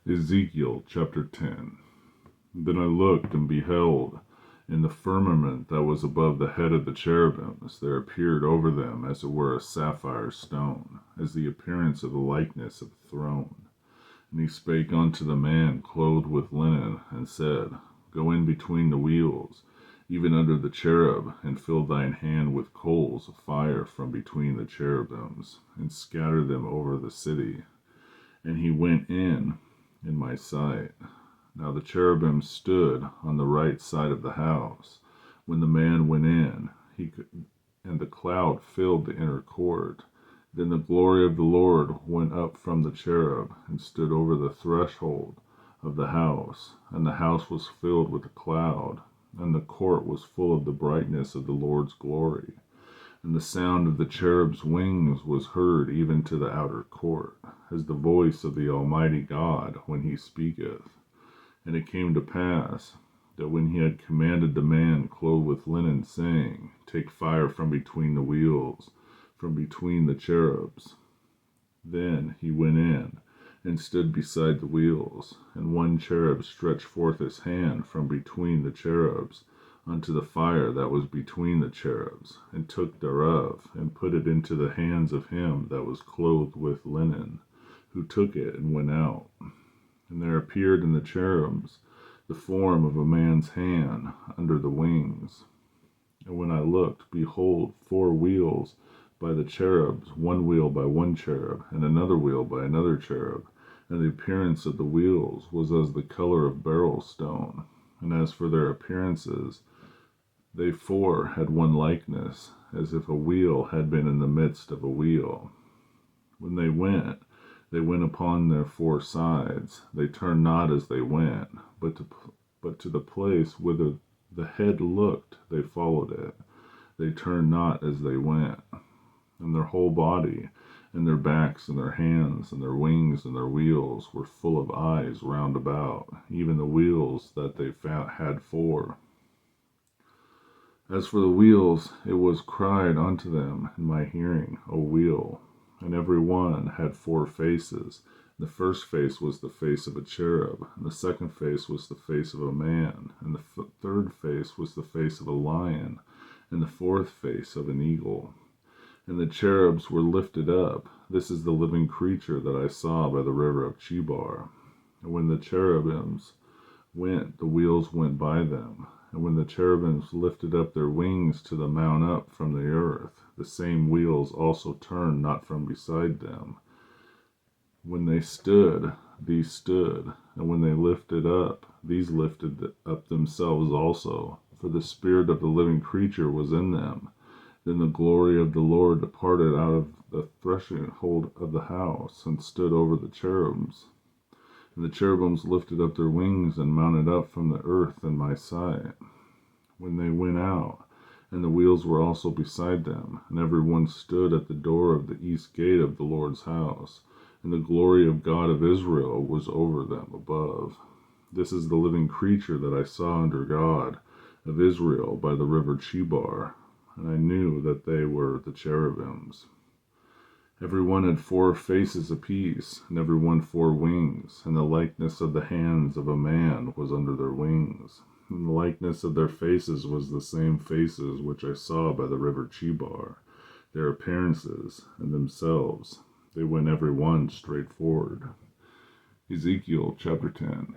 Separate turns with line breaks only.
Ezekiel chapter 10. Then I looked and beheld, in the firmament that was above the head of the cherubims, there appeared over them as it were a sapphire stone, as the appearance of the likeness of a throne. And he spake unto the man clothed with linen, and said, Go in between the wheels, even under the cherub, and fill thine hand with coals of fire from between the cherubims, and scatter them over the city. And he went in my sight. Now the cherubim stood on the right side of the house. When the man went in, and the cloud filled the inner court. Then the glory of the Lord went up from the cherub, and stood over the threshold of the house. And the house was filled with a cloud, and the court was full of the brightness of the Lord's glory. And the sound of the cherub's wings was heard even to the outer court, as the voice of the Almighty God when he speaketh. And it came to pass, that when he had commanded the man clothed with linen, saying, Take fire from between the wheels, from between the cherubs, then he went in, and stood beside the wheels. And one cherub stretched forth his hand from between the cherubs, unto the fire that was between the cherubs, and took thereof, and put it into the hands of him that was clothed with linen, who took it and went out. And there appeared in the cherubs the form of a man's hand under the wings. And when I looked, behold, 4 wheels by the cherubs, 1 wheel by one cherub, and another wheel by another cherub. And the appearance of the wheels was as the color of beryl stone. And as for their appearances, they 4 had one likeness, as if a wheel had been in the midst of a wheel. When they went upon their 4 sides. They turned not as they went, but to the place whither the head looked, they followed it. They turned not as they went. And their whole body, and their backs, and their hands, and their wings, and their wheels were full of eyes round about, even the wheels that they had 4. As for the wheels, it was cried unto them in my hearing, O wheel. And every one had 4 faces. The first face was the face of a cherub, and the second face was the face of a man, and the third face was the face of a lion, and the fourth face of an eagle. And the cherubs were lifted up. This is the living creature that I saw by the river of Chebar. And when the cherubims went, the wheels went by them. And when the cherubims lifted up their wings to the mount up from the earth, the same wheels also turned not from beside them. When they stood, these stood, and when they lifted up, these lifted up themselves also, for the spirit of the living creature was in them. Then the glory of the Lord departed out of the threshold of the house, and stood over the cherubims. And the cherubims lifted up their wings, and mounted up from the earth in my sight. When they went out, and the wheels were also beside them, and every one stood at the door of the east gate of the Lord's house, and the glory of God of Israel was over them above. This is the living creature that I saw under God of Israel by the river Chebar, and I knew that they were the cherubims. Every one had 4 faces apiece, and every one 4 wings, and the likeness of the hands of a man was under their wings. And the likeness of their faces was the same faces which I saw by the river Chebar. Their appearances and themselves, they went every one straight forward. Ezekiel chapter 10.